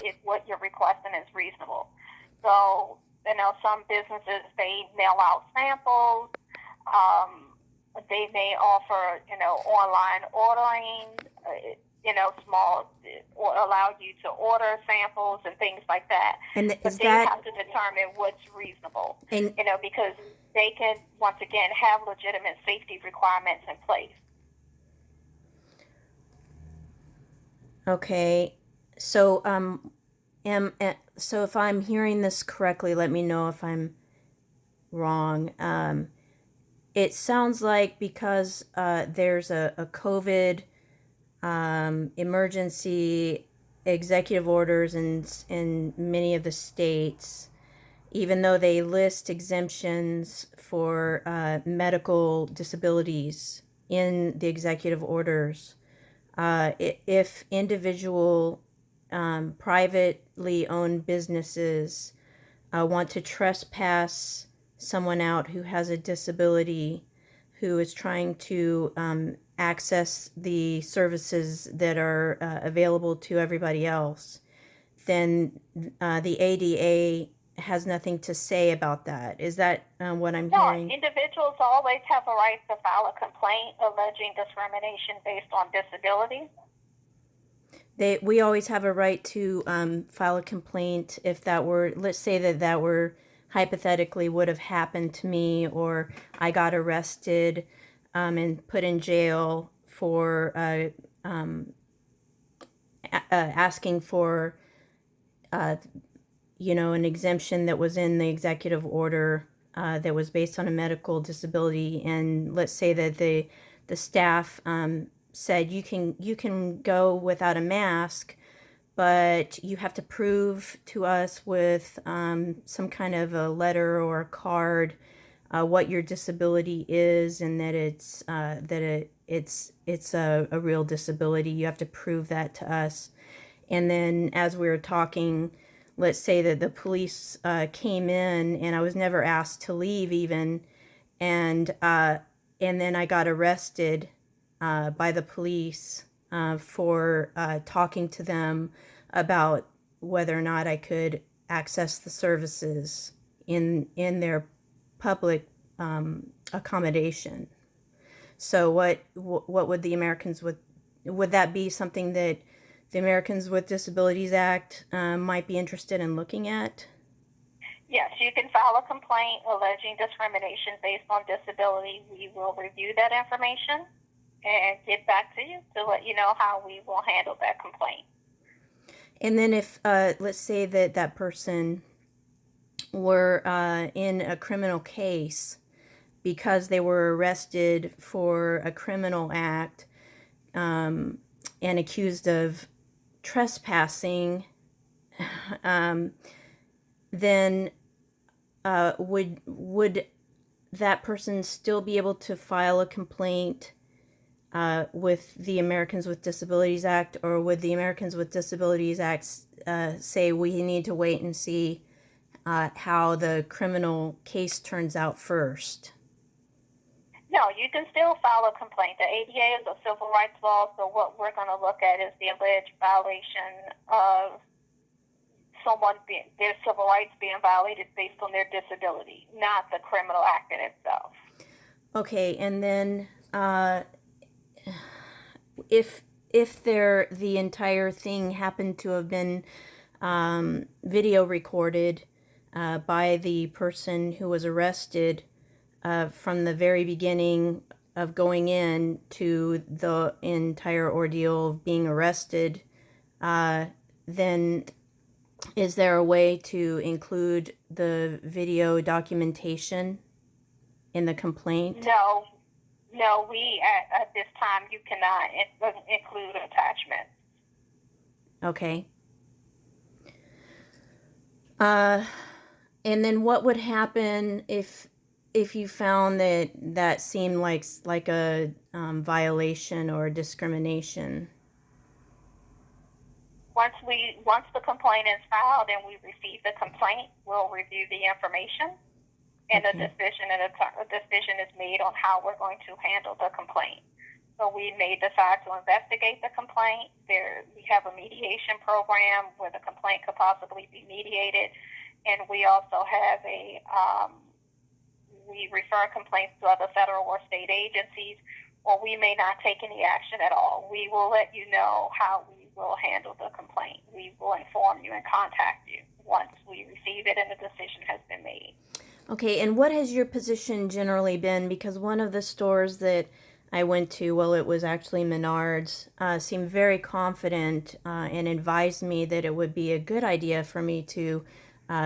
if what you're requesting is reasonable. So, some businesses, they mail out samples. They may offer, online ordering, small, or allow you to order samples and things like that. And But they have to determine what's reasonable, because they can, once again, have legitimate safety requirements in place. Okay, so so if I'm hearing this correctly, let me know if I'm wrong. It sounds like because there's a COVID emergency executive orders in many of the states, even though they list exemptions for medical disabilities in the executive orders, if individual privately owned businesses want to trespass someone out who has a disability, who is trying to access the services that are available to everybody else, then the ADA has nothing to say about that. Is that what I'm hearing? No, individuals always have a right to file a complaint alleging discrimination based on disability. We always have a right to file a complaint if that were, let's say that were hypothetically would have happened to me, or I got arrested and put in jail for asking for an exemption that was in the executive order that was based on a medical disability, and let's say that the staff said you can go without a mask, but you have to prove to us with some kind of a letter or a card what your disability is, and that it's a real disability. You have to prove that to us. And then as we were talking, let's say that the police came in and I was never asked to leave even, and then I got arrested by the police for talking to them about whether or not I could access the services in their public accommodation. So what would the Americans would that be something that the Americans with Disabilities Act might be interested in looking at? Yes, you can file a complaint alleging discrimination based on disability. We will review that information and get back to you to let you know how we will handle that complaint. And then if, let's say that person were in a criminal case because they were arrested for a criminal act and accused of trespassing, then would that person still be able to file a complaint with the Americans with Disabilities Act, or would the Americans with Disabilities Act say we need to wait and see how the criminal case turns out first? No, you can still file a complaint. The ADA is a civil rights law, so what we're going to look at is the alleged violation of their civil rights being violated based on their disability, not the criminal act in itself. Okay, and then if the entire thing happened to have been video recorded by the person who was arrested from the very beginning of going in to the entire ordeal of being arrested, then is there a way to include the video documentation in the complaint? No, we at this time you cannot include attachments. Okay. And then what would happen if you found that seemed like a violation or discrimination? Once the complaint is filed and we receive the complaint, we'll review the information, and a decision is made on how we're going to handle the complaint. So we may decide to investigate the complaint. We have a mediation program where the complaint could possibly be mediated, and we also have we refer complaints to other federal or state agencies, or we may not take any action at all. We will let you know how we will handle the complaint. We will inform you and contact you once we receive it and the decision has been made. Okay, and what has your position generally been? Because one of the stores that I went to, well, it was actually Menards, seemed very confident and advised me that it would be a good idea for me to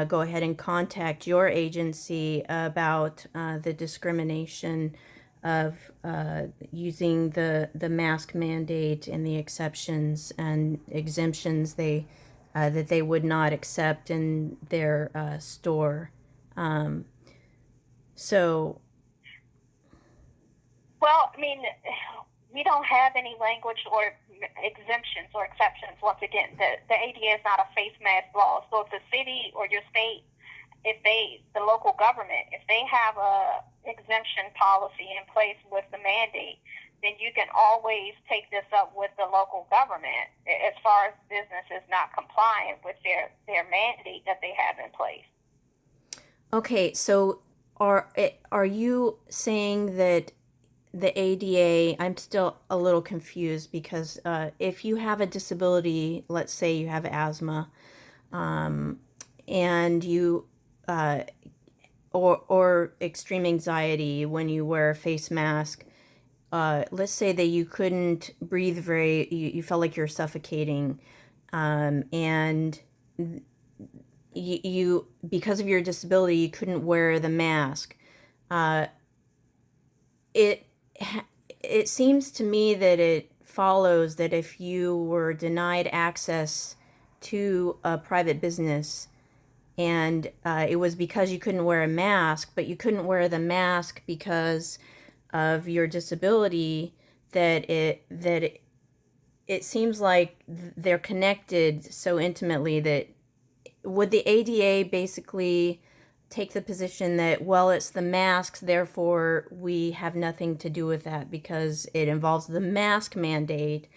go ahead and contact your agency about the discrimination of using the mask mandate and the exceptions and exemptions that they would not accept in their store. So, Well, I mean, we don't have any language or exemptions or exceptions. Once again, the ADA is not a face mask law. So if the city or your state, the local government, if they have a exemption policy in place with the mandate, then you can always take this up with the local government as far as business is not compliant with their mandate that they have in place. okay, so are you saying that the ADA, I'm still a little confused because if you have a disability, let's say you have asthma, and you or extreme anxiety when you wear a face mask, let's say that you couldn't breathe you felt like you're suffocating, and you because of your disability you couldn't wear the mask. It it seems to me that it follows that if you were denied access to a private business and it was because you couldn't wear a mask, but you couldn't wear the mask because of your disability, it seems like they're connected so intimately that would the ADA basically take the position that, well, it's the masks, therefore we have nothing to do with that because it involves the mask mandate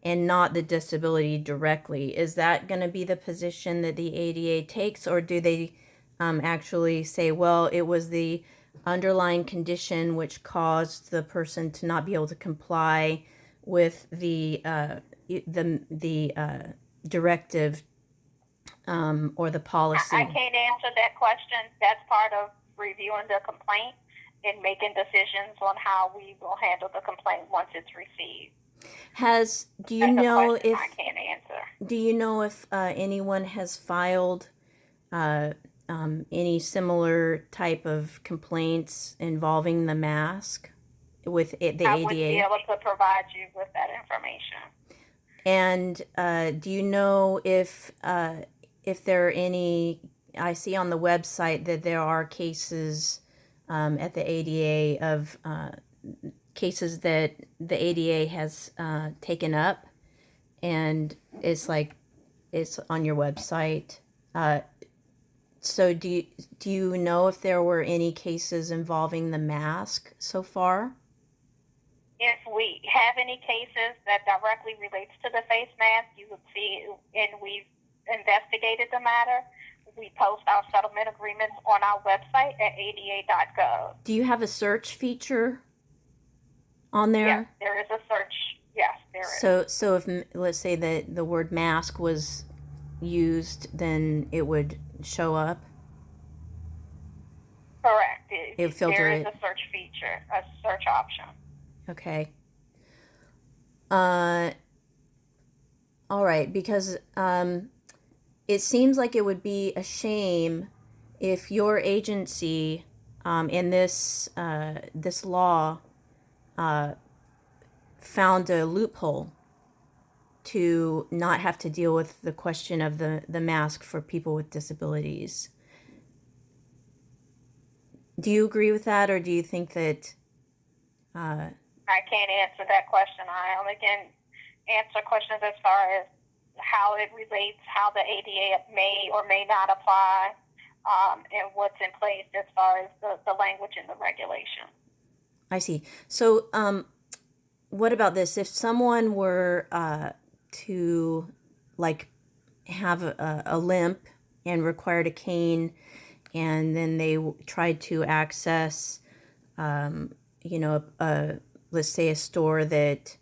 and not the disability directly? Is that going to be the position that the ADA takes, or do they actually say, well, it was the underlying condition which caused the person to not be able to comply with the directive or the policy? I can't answer that question. That's part of reviewing the complaint and making decisions on how we will handle the complaint once it's received. Do you know if I can't answer. Do you know if anyone has filed any similar type of complaints involving the mask with the ADA? I wouldn't be able to provide you with that information. And do you know if there are any? I see on the website that there are cases at the ADA of cases that the ADA has taken up, and it's on your website. So do you know if there were any cases involving the mask so far? If we have any cases that directly relates to the face mask, you would see, and we've investigated the matter. We post our settlement agreements on our website at A.D.A.gov. Do you have a search feature on there? Yes, there is a search. Yes, there is. So if, let's say that the word mask was used, then it would show up? Correct. It filter there is it. a search feature, a search option. Okay. All right, because it seems like it would be a shame if your agency in this law found a loophole to not have to deal with the question of the mask for people with disabilities. Do you agree with that, or do you think that... I can't answer that question. I only can answer questions as far as how it relates, how the ADA may or may not apply, and what's in place as far as the language and the regulation. I see. So what about this? If someone were to like have a limp and required a cane, and then they tried to access, let's say a store that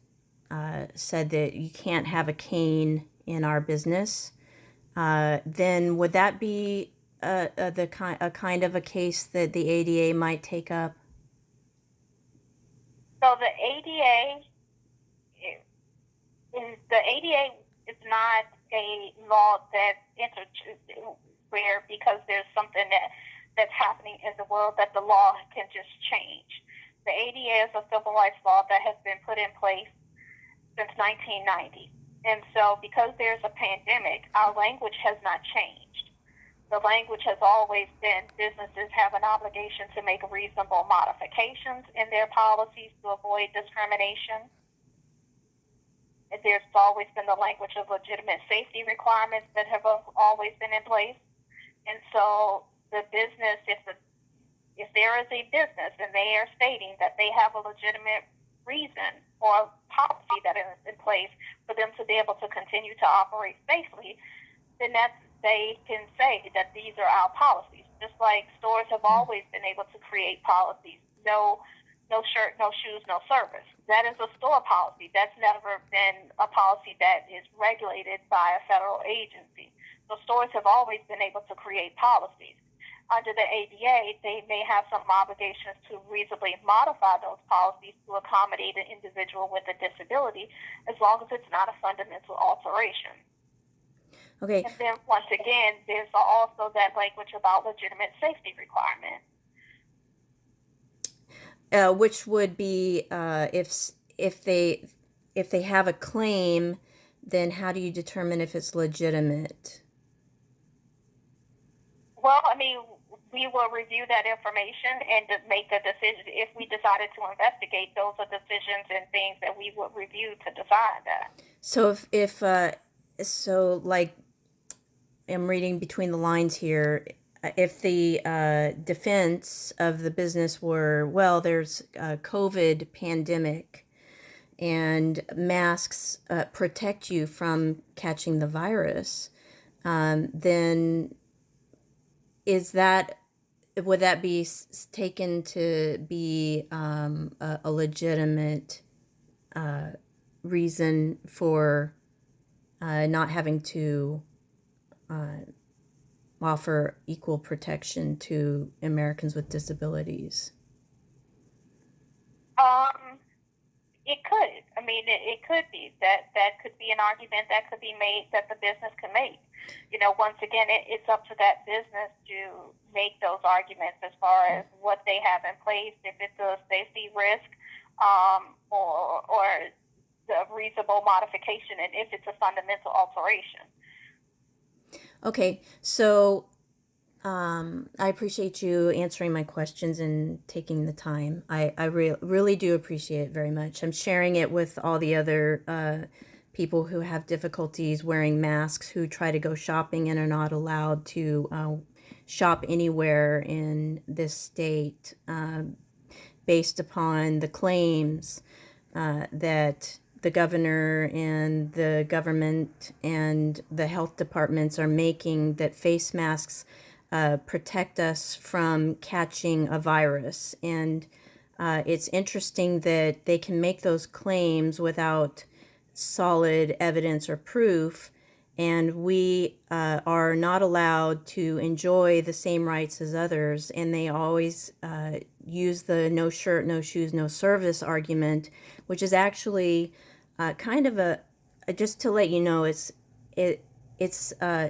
said that you can't have a cane in our business, then would that be a kind of a case that the ADA might take up? So the ADA is not a law that where because there's something that's happening in the world that the law can just change. The ADA is a civil rights law that has been put in place since 1990. And so because there's a pandemic, our language has not changed. The language has always been businesses have an obligation to make reasonable modifications in their policies to avoid discrimination. There's always been the language of legitimate safety requirements that have always been in place. And so the business, if there is a business and they are stating that they have a legitimate reason or policy that is in place for them to be able to continue to operate safely, then they can say that these are our policies. Just like stores have always been able to create policies. No shirt, no shoes, no service. That is a store policy. That's never been a policy that is regulated by a federal agency. So stores have always been able to create policies. Under the ADA, they may have some obligations to reasonably modify those policies to accommodate an individual with a disability, as long as it's not a fundamental alteration. Okay. And then once again, there's also that language about legitimate safety requirements. Which would be if they have a claim, then how do you determine if it's legitimate? Well, I mean, we will review that information and make a decision. If we decided to investigate, those are decisions and things that we would review to decide that. So so like I'm reading between the lines here, if the defense of the business were, well, there's a COVID pandemic and masks protect you from catching the virus, then would that be taken to be a legitimate reason for not having to offer equal protection to Americans with disabilities? It could. I mean, it could be that could be an argument that could be made that the business can make. Once again, it's up to that business to make those arguments as far as what they have in place, if it's a safety risk, or the reasonable modification, and if it's a fundamental alteration. Okay, so I appreciate you answering my questions and taking the time. I really do appreciate it very much. I'm sharing it with all the other people who have difficulties wearing masks, who try to go shopping and are not allowed to shop anywhere in this state based upon the claims that the governor and the government and the health departments are making, that face masks protect us from catching a virus. And it's interesting that they can make those claims without solid evidence or proof, and we are not allowed to enjoy the same rights as others. And they always use the no shirt, no shoes, no service argument, which is actually kind of just to let you know, it's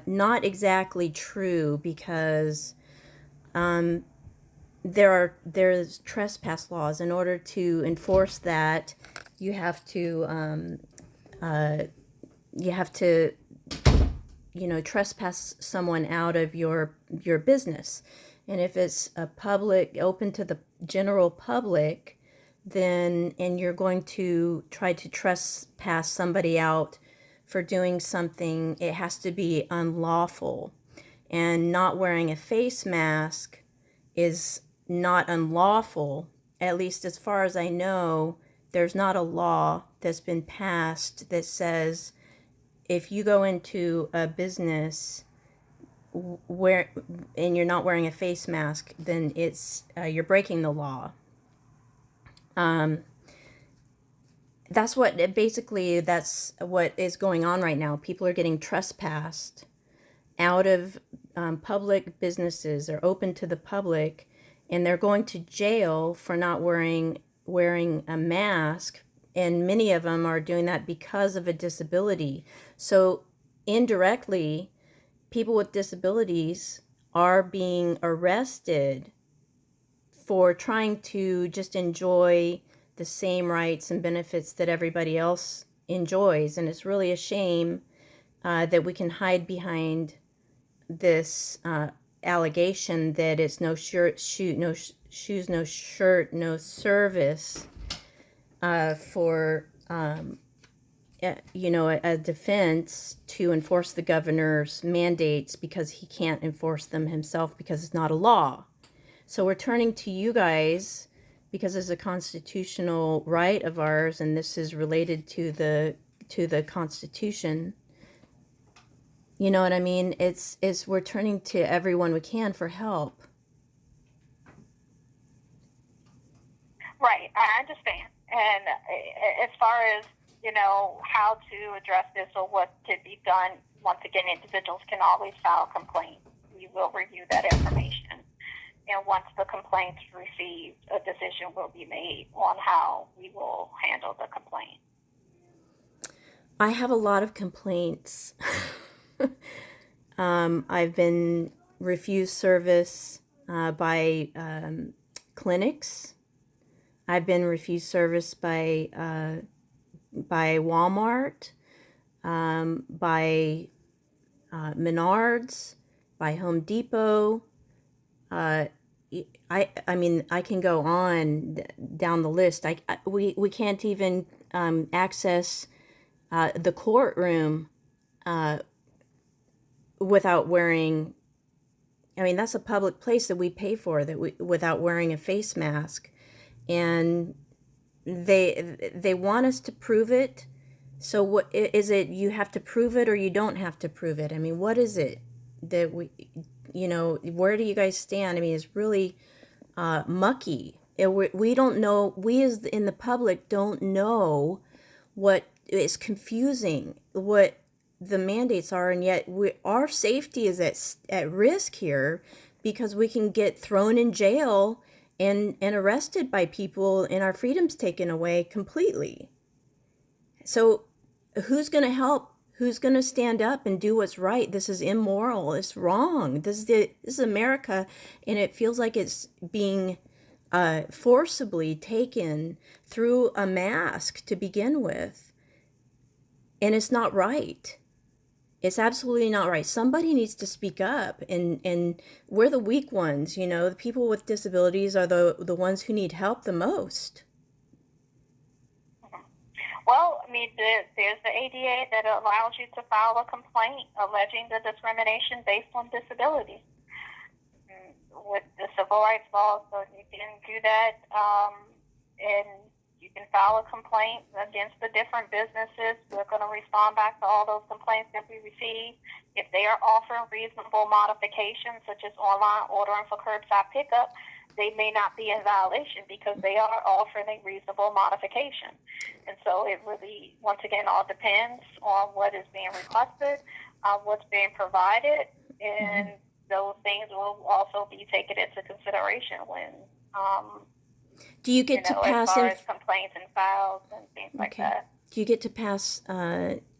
not exactly true, because there's trespass laws. In order to enforce that, you have to trespass someone out of your business. And if it's open to the general public, then, and you're going to try to trespass somebody out for doing something, it has to be unlawful. And not wearing a face mask is not unlawful, at least as far as I know. there's not a law that's been passed that says if you go into a business where and you're not wearing a face mask, then it's you're breaking the law. That's what is going on right now. People are getting trespassed out of public businesses. They're open to the public, and they're going to jail for not wearing a mask. And many of them are doing that because of a disability. So indirectly, people with disabilities are being arrested for trying to just enjoy the same rights and benefits that everybody else enjoys. And it's really a shame that we can hide behind this allegation that it's no shoes, no shirt, no service for a defense to enforce the governor's mandates because he can't enforce them himself because it's not a law. So we're turning to you guys because it's a constitutional right of ours, and this is related to the Constitution. You know what I mean? It's we're turning to everyone we can for help. Right, I understand. And as far as, how to address this or what could be done, once again, individuals can always file complaints. We will review that information. And once the complaint's received, a decision will be made on how we will handle the complaint. I have a lot of complaints. I've been refused service by clinics. I've been refused service by Walmart, by Menards, by Home Depot. I mean, I can go on down the list. We can't even access the courtroom without wearing. I mean, that's a public place that we pay for without wearing a face mask, and they want us to prove it. So what is it? You have to prove it, or you don't have to prove it. I mean, what is it that where do you guys stand? I mean, it's really mucky. We don't know. We as in the public don't know what is confusing, what the mandates are, and yet our safety is at risk here because we can get thrown in jail and arrested by people and our freedoms taken away completely. So who's going to help? Who's going to stand up and do what's right? This is immoral. It's wrong. This is America, and it feels like it's being forcibly taken through a mask to begin with. And it's not right. It's absolutely not right. Somebody needs to speak up, and we're the weak ones. The people with disabilities are the ones who need help the most. Well, I mean, there's the A.D.A. that allows you to file a complaint alleging the discrimination based on disability. With the civil rights law, so you can do that, and you can file a complaint against the different businesses. We're going to respond back to all those complaints that we receive. If they are offering reasonable modifications, such as online ordering for curbside pickup, they may not be in violation because they are offering a reasonable modification. And so it really, once again, all depends on what is being requested, what's being provided, and those things will also be taken into consideration when, do you get to pass as far as complaints and files and things like that. Do you get to pass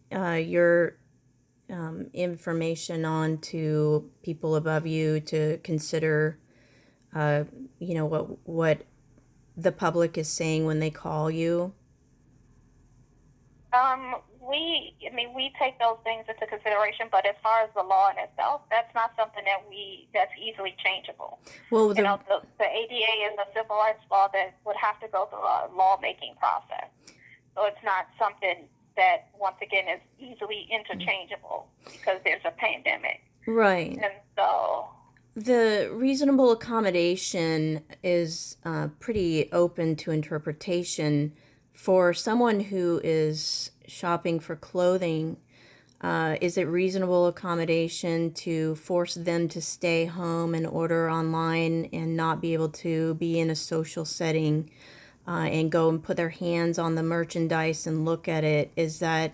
your information on to people above you to consider, what the public is saying when they call you? We take those things into consideration, but as far as the law in itself, that's not something that's easily changeable. Well, the A.D.A. is a civil rights law that would have to go through a lawmaking process. So it's not something that, once again, is easily interchangeable because there's a pandemic. Right. And so the reasonable accommodation is pretty open to interpretation for someone who is shopping for clothing, is it reasonable accommodation to force them to stay home and order online and not be able to be in a social setting and go and put their hands on the merchandise and look at it? Is that,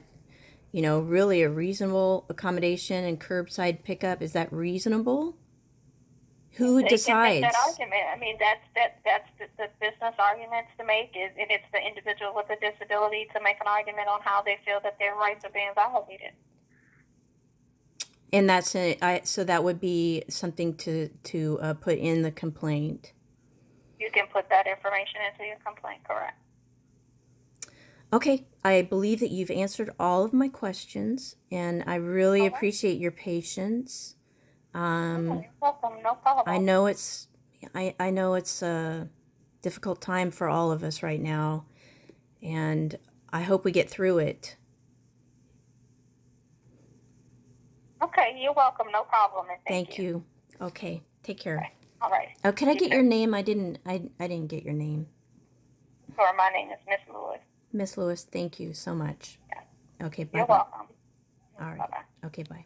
really a reasonable accommodation and curbside pickup? Is that reasonable? Who They can make that decides? argument. I mean, that's the business arguments to make. And it's the individual with a disability to make an argument on how they feel that their rights are being violated. And so that would be something to put in the complaint. You can put that information into your complaint, correct? Okay, I believe that you've answered all of my questions, and I really All right. appreciate your patience. You're welcome. No problem. I know it's a difficult time for all of us right now, and I hope we get through it. Okay, you're welcome. No problem. And Thank you. Okay, take care. Okay. All right. Oh, can I You get too. your name? I didn't get your name. Sure, my name is Miss Lewis. Miss Lewis, thank you so much. Yes. Okay, bye. You're welcome. All right. Bye-bye. Okay, bye.